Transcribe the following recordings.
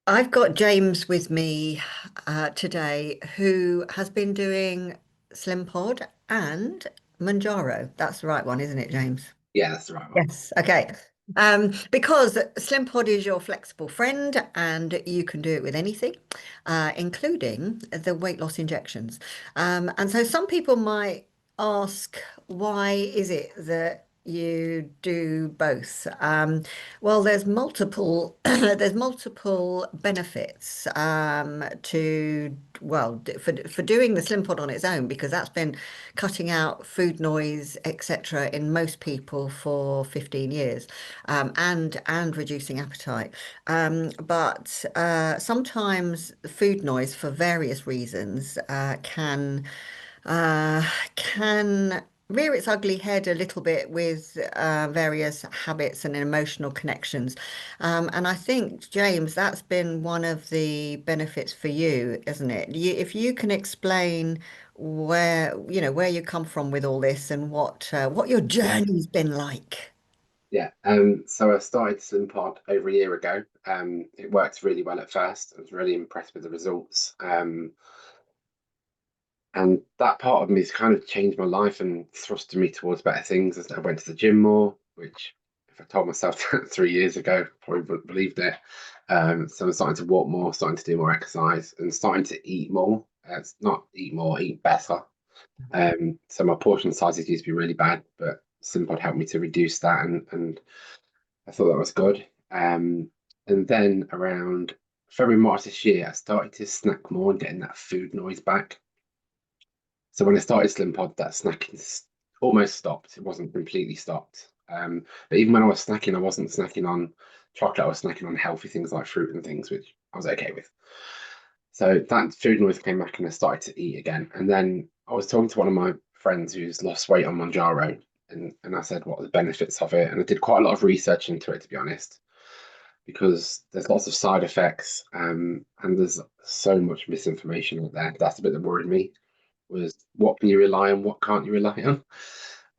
I've got James with me today who has been doing Slimpod and Mounjaro. That's the right one, isn't it, James? Yeah, that's the right one. Yes. Okay. Because Slimpod is your flexible friend and you can do it with anything, including the weight loss injections. And so some people might ask, why is it that you do both? Well, there's multiple there's multiple benefits to for doing the Slimpod on its own because that's been cutting out food noise, etc., in most people for 15 years, and reducing appetite. But sometimes food noise, for various reasons, uh, can rear its ugly head a little bit with various habits and emotional connections. And I think, James, that's been one of the benefits for you, isn't it? If you can explain where you come from with all this and what your Yeah, journey's been like. yeah. So I started Slimpod over a year ago. It worked really well at first. I was really impressed with the results. And that part of me has kind of changed my life and thrusted me towards better things as I went to the gym more, which if I told myself that 3 years ago, probably wouldn't have believed it. So I'm starting to walk more, starting to do more exercise, and starting to eat more. It's not eat more, eat better. So my portion sizes used to be really bad, but Slimpod helped me to reduce that, and I thought that was good. And then around February, March this year, I started to snack more and getting that food noise back. So when I started Slimpod, that snacking almost stopped. It wasn't completely stopped. But even when I was snacking, I wasn't snacking on chocolate. I was snacking on healthy things like fruit and things, which I was okay with. So that food noise came back and I started to eat again. And then I was talking to one of my friends who's lost weight on Mounjaro, and I said, what are the benefits of it? And I did quite a lot of research into it, to be honest, because there's lots of side effects, and there's so much misinformation out there. That's the bit that worried me, was what can you rely on, what can't you rely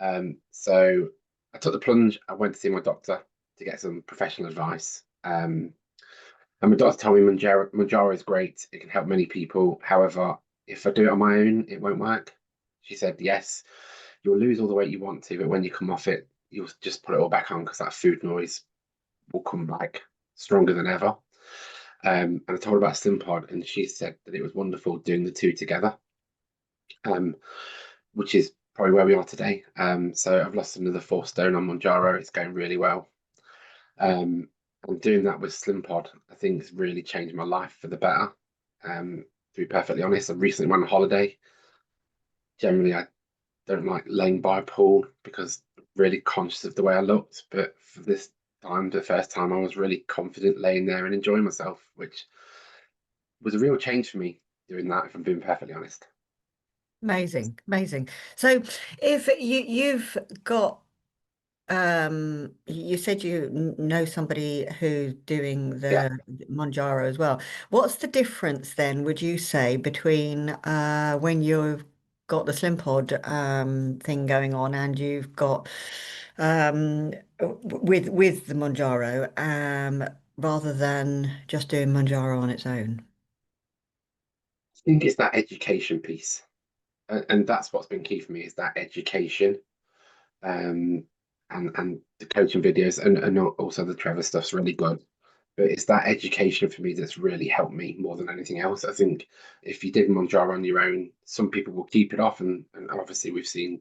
on? So I took the plunge. I went to see my doctor to get some professional advice. And my doctor told me Mounjaro is great. It can help many people. However, if I do it on my own, it won't work. She said, yes, you'll lose all the weight you want to, but when you come off it, you'll just put it all back on because that food noise will come back stronger than ever. And I told her about Slimpod, and she said that it was wonderful doing the two together, um, which is probably where we are today. So I've lost another 4 stone on Mounjaro. It's going really well. Um, and doing that with Slimpod, I think has really changed my life for the better. To be perfectly honest, I recently went on holiday. Generally, I don't like laying by a pool because I'm really conscious of the way I looked. But for this time, the first time, I was really confident laying there and enjoying myself, which was a real change for me doing that, if I'm being perfectly honest. Amazing, amazing. So if you've got you said you know somebody who's doing Yeah, the Monjaro as well. What's the difference then, would you say, between when you've got the Slim Pod thing going on and you've got with the Monjaro rather than just doing Monjaro on its own? I think it's that education piece. And that's what's been key for me is that education, um, and the coaching videos, and also the Trevor stuff's really good. But it's that education for me that's really helped me more than anything else. I think if you did Monjaro on your own, some people will keep it off, and obviously we've seen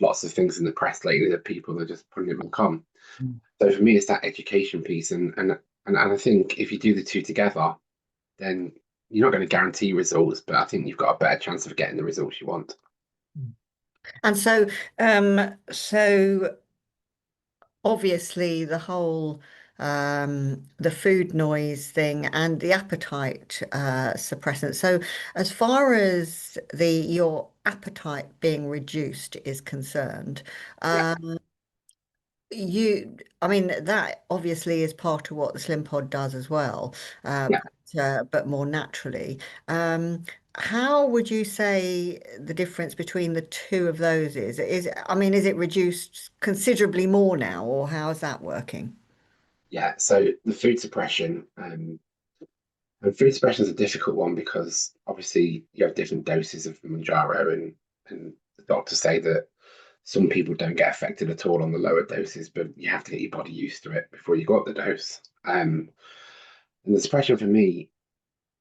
lots of things in the press lately that people are just putting it back on. So for me, it's that education piece, and I think if you do the two together, then you're not going to guarantee results, but I think you've got a better chance of getting the results you want. And so obviously the whole the food noise thing and the appetite suppressant. So as far as the your appetite being reduced is concerned, Yeah, I mean, that obviously is part of what the Slim Pod does as well, yeah. but more naturally. Um, how would you say the difference between the two of those is? I mean, is it reduced considerably more now, or how's that working? Yeah, so the food suppression, And food suppression is a difficult one because obviously you have different doses of Mounjaro, and the doctors say that some people don't get affected at all on the lower doses, but you have to get your body used to it before you go up the dose. And the suppression for me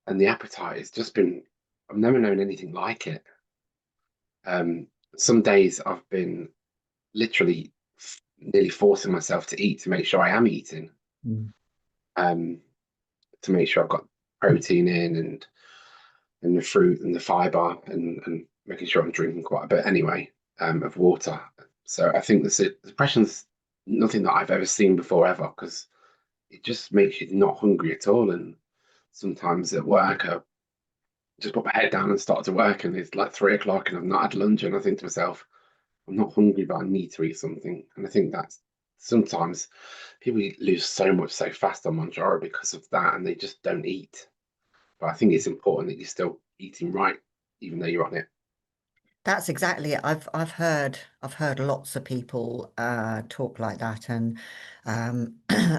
and the appetite has just been, I've never known anything like it. Um, some days I've been literally nearly forcing myself to eat to make sure I am eating, Mm. um, to make sure I've got protein in and the fruit and the fiber and making sure I'm drinking quite a bit anyway, of water. So I think the depression's nothing that I've ever seen before ever because it just makes you not hungry at all. And sometimes at work, I just put my head down and start to work, and it's like 3 o'clock and I've not had lunch, and I think to myself, I'm not hungry, but I need to eat something. And I think that's sometimes people lose so much so fast on Mounjaro because of that, and they just don't eat. But I think it's important that you're still eating right, even though you're on it. That's exactly it. I've heard lots of people talk like that and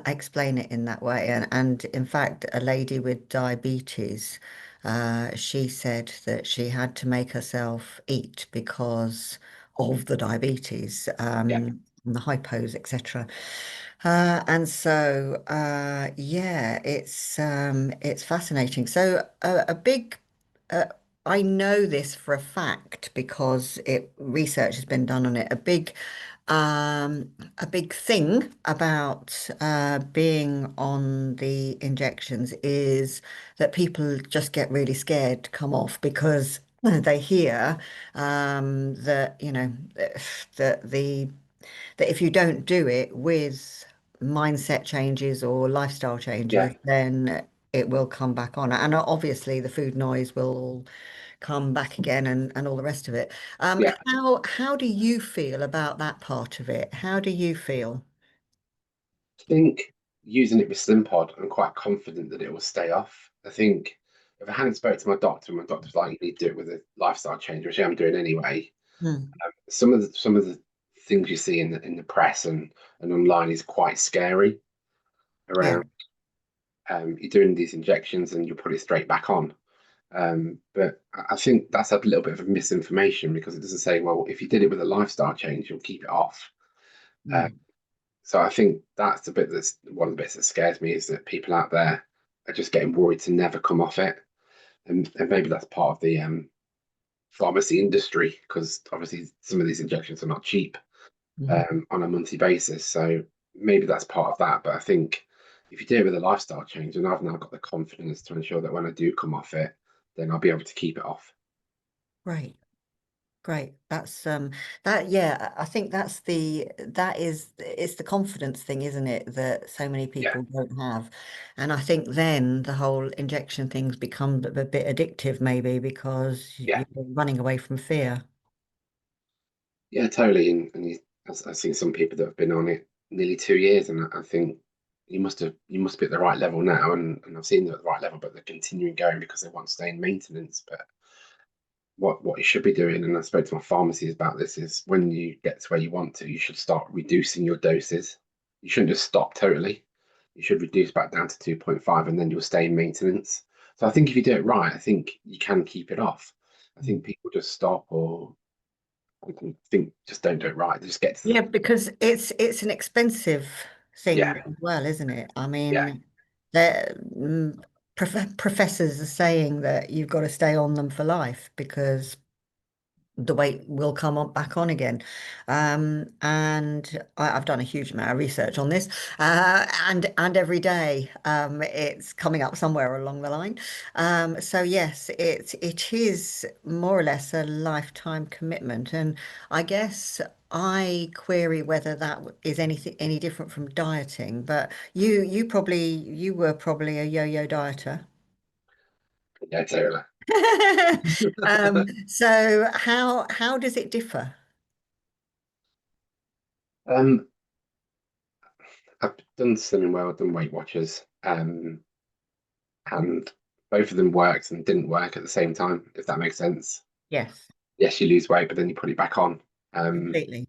explain it in that way. And in fact, a lady with diabetes, she said that she had to make herself eat because of the diabetes, Yeah, and the hypos, etc. And so, yeah, it's fascinating. So, a big uh, I know this for a fact because it research has been done on it. A big thing about being on the injections is that people just get really scared to come off because they hear that that if you don't do it with mindset changes or lifestyle yeah, changes, then it will come back on. And obviously, the food noise will come back again and all the rest of it. yeah. How do you feel about that part of it? How do you feel? I think using it with Slimpod, I'm quite confident that it will stay off. I think if I hadn't spoke to my doctor's like, you need to do it with a lifestyle change, which I'm doing anyway. Hmm. Some of the things you see in the press and online is quite scary Yeah. around, you're doing these injections and you put it straight back on. But I think that's a little bit of misinformation because it doesn't say, well, if you did it with a lifestyle change, you'll keep it off. Uh, Hmm. so I think that's the bit that's one of the bits that scares me is that people out there are just getting worried to never come off it. And maybe that's part of the pharmacy industry because obviously some of these injections are not cheap, Hmm. on a monthly basis. So maybe that's part of that. But I think if you do it with a lifestyle change, and I've now got the confidence to ensure that when I do come off it, then I'll be able to keep it off. Great. Great. That yeah, I think it's the confidence thing, isn't it, that so many Yeah, people don't have. And I think then the whole injection thing's become a bit addictive maybe because yeah, you're running away from fear. yeah, totally. I've seen some people that have been on it nearly 2 years, and I think you must be at the right level now. And I've seen them at the right level, but they're continuing going because they want to stay in maintenance. But what you should be doing, and I spoke to my pharmacies about this, is when you get to where you want to, you should start reducing your doses. You shouldn't just stop totally. You should reduce back down to 2.5 and then you'll stay in maintenance. So I think if you do it right, I think you can keep it off. I think people just stop or I think just don't do it right. They just get to Yeah, because it's an expensive thing yeah, as well, isn't it? I yeah, mean, professors are saying that you've got to stay on them for life because the weight will come on back on again. And I've done a huge amount of research on this, and every day it's coming up somewhere along the line. So yes, it is more or less a lifetime commitment, and I guess I query whether that is anything any different from dieting. But you were probably a yo-yo dieter. yeah, totally. So how does it differ? Um, I've done Slimming Well, I've done Weight Watchers, and both of them worked and didn't work at the same time, if that makes sense. Yes, Yes, you lose weight, but then you put it back on. Um, completely.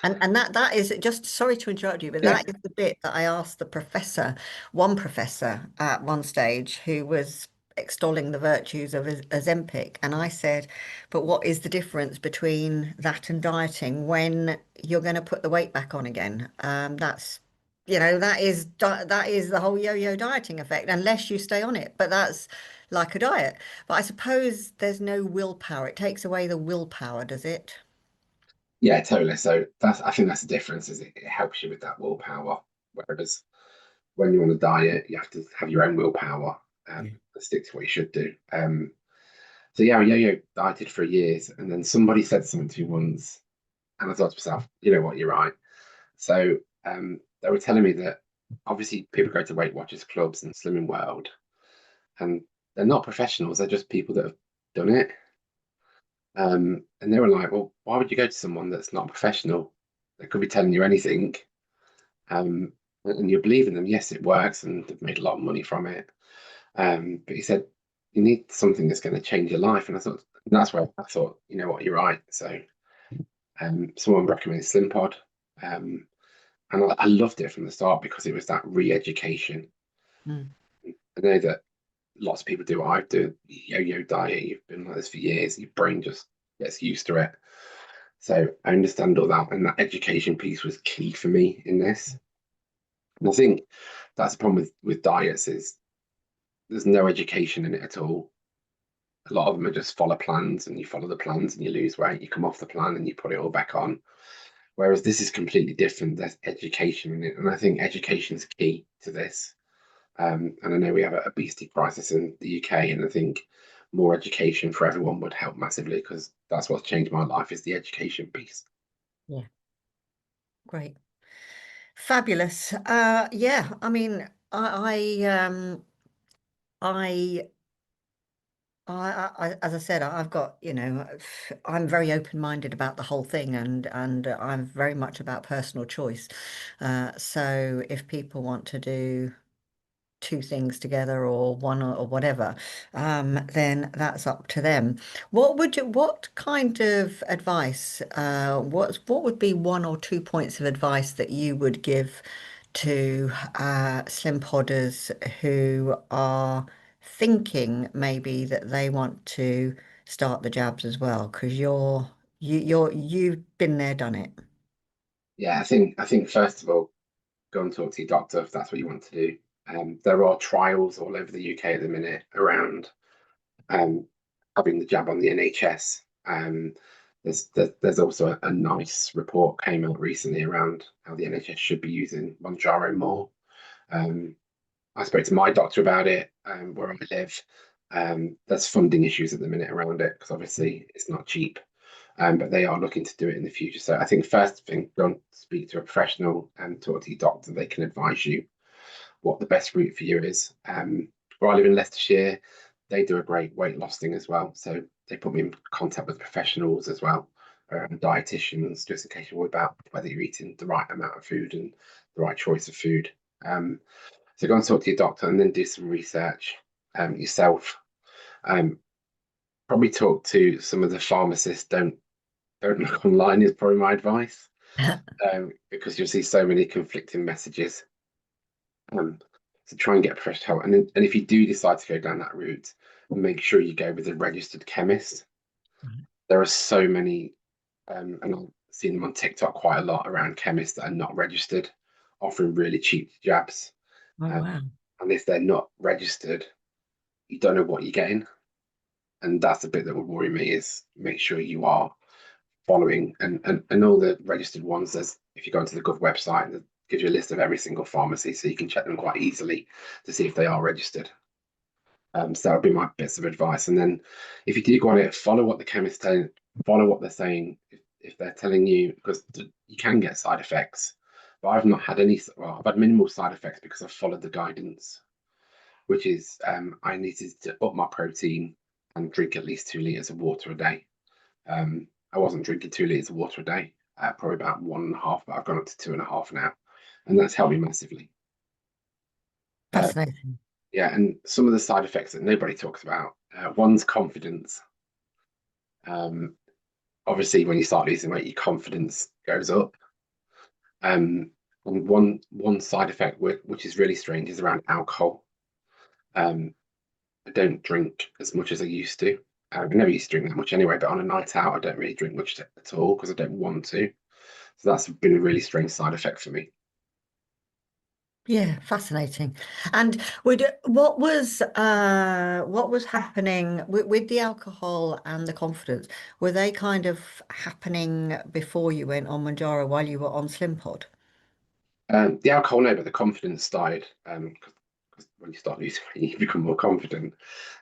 And that is just, sorry to interrupt you, but Yeah, that is the bit that I asked the professor, one professor at one stage who was extolling the virtues of Ozempic. And I said, but what is the difference between that and dieting when you're going to put the weight back on again? That is the whole yo-yo dieting effect, unless you stay on it. But that's like a diet. But I suppose there's no willpower. It takes away the willpower, does it? yeah, totally. So that's I think that's the difference is it helps you with that willpower. Whereas when you're on a diet, you have to have your own willpower Yeah. and stick to what you should do. So yeah, yo-yo dieted for years, and then somebody said something to me once, and I thought to myself, you know what, you're right. So they were telling me that obviously people go to Weight Watchers clubs and Slimming World, and they're not professionals; they're just people that have done it. And they were like, well, why would you go to someone that's not a professional? They could be telling you anything, um, and you believe in them. Yes, it works, and they've made a lot of money from it. But he said you need something that's going to change your life, and I thought and that's where I thought, you know what, you're right. So someone recommended Slimpod, and I loved it from the start because it was that re-education. Mm. I know that lots of people do what I do, yo-yo diet. You've been like this for years. Your brain just gets used to it. So I understand all that, and that education piece was key for me in this. And I think that's the problem with diets is there's no education in it at all. A lot of them are just follow plans, and you follow the plans, and you lose weight. You come off the plan, and you put it all back on. Whereas this is completely different. There's education in it, and I think education is key to this. And I know we have a obesity crisis in the UK, and I think more education for everyone would help massively because that's what's changed my life is the education piece. Yeah, great. Fabulous. Yeah, I mean, I, as I said, I've got, I'm very open-minded about the whole thing, and I'm very much about personal choice. So if people want to do two things together or one or whatever, then that's up to them. What kind of advice, what would be one or two points of advice that you would give to slim podders who are thinking maybe that they want to start the jabs as well? Because you've been there, done it. Yeah, I think first of all, go and talk to your doctor if that's what you want to do. There are trials all over the UK at the minute around um, having the jab on the NHS. There's also a nice report came out recently around how the NHS should be using Mounjaro more. Um, I spoke to my doctor about it where I live. There's funding issues at the minute around it because obviously it's not cheap, but they are looking to do it in the future. So I think first thing, go and speak to a professional and talk to your doctor. They can advise you what the best route for you is. Where I live in Leicestershire, they do a great weight loss thing as well. So they put me in contact with professionals as well, dietitians, just in case you're worried about whether you're eating the right amount of food and the right choice of food. So go and talk to your doctor and then do some research yourself. Um, Probably talk to some of the pharmacists. Don't look online is probably my advice because you'll see so many conflicting messages. Um, so try and get professional help. And if you do decide to go down that route, make sure you go with a registered chemist. There are so many, and I've seen them on TikTok quite a lot around chemists that are not registered, offering really cheap jabs. Oh, Um, wow. and if they're not registered, you don't know what you're getting. And that's the bit that would worry me is make sure you are following and all the registered ones. There's if you go onto the Gov website, it gives you a list of every single pharmacy, so you can check them quite easily to see if they are registered. So that would be my bits of advice. And then if you do go on it, follow what the chemist tell, follow what they're saying. If they're telling you, because you can get side effects, but I've not had any. Well, I've had minimal side effects because I've followed the guidance, which is I needed to up my protein and drink at least 2 liters of water a day. I wasn't drinking 2 liters of water a day, probably about 1.5, but I've gone up to 2.5 now, and that's helped me massively. Uh, Fascinating. yeah, and some of the side effects that nobody talks about. One's confidence. Um, obviously when you start losing weight, your confidence goes up. Um, and one side effect which is really strange is around alcohol. Um, I don't drink as much as I used to. I never used to drink that much anyway, but on a night out, I don't really drink much at all because I don't want to. So that's been a really strange side effect for me. Yeah, fascinating. And what was happening with the alcohol and the confidence? Were they kind of happening before you went on Manjaro while you were on Slimpod? The alcohol, no, but the confidence died. 'Cause when you start losing weight, you become more confident.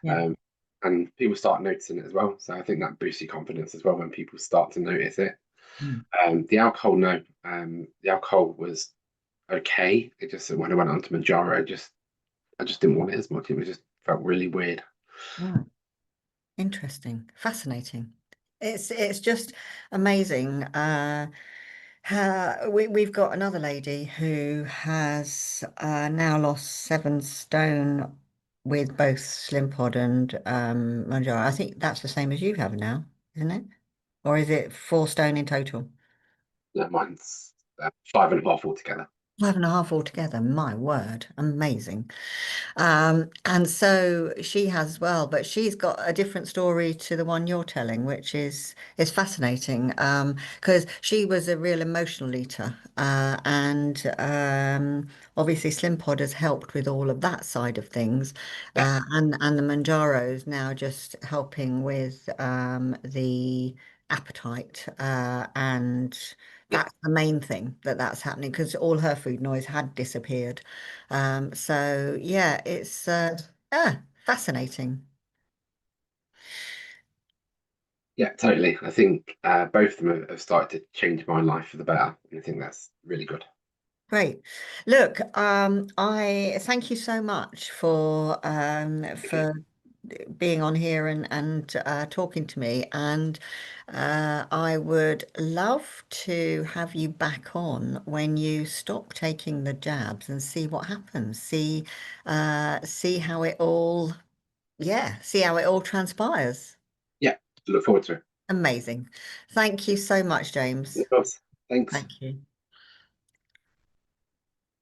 Yeah. Um, and people start noticing it as well. So I think that boosts your confidence as well when people start to notice it. Mm. The alcohol, no. The alcohol was okay. It just when I went on to Mounjaro, I just didn't want it as much. It was just felt really weird. Right. Interesting. Fascinating. It's just amazing. We've got another lady who has now lost 7 stone with both Slimpod and Mounjaro. I think that's the same as you have now, isn't it? Or is it 4 stone in total? No, mine's 5.5 altogether. 5.5 altogether. My word, amazing. And so she has as well, but she's got a different story to the one you're telling, which is fascinating. Because she was a real emotional eater, and obviously Slim Pod has helped with all of that side of things, Yeah, and the Manjaro's now just helping with the appetite, and yeah, that's the main thing that's happening because all her food noise had disappeared. So yeah, it's fascinating. yeah, totally. I think both of them have started to change my life for the better, and I think that's really good. Great. Look, I thank you so much Okay. for being on here and talking to me. And I would love to have you back on when you stop taking the jabs and see what happens. See how it all, yeah, see how it all transpires. Yeah, look forward to it. Amazing. Thank you so much, James. Of course. Thanks. Thank you.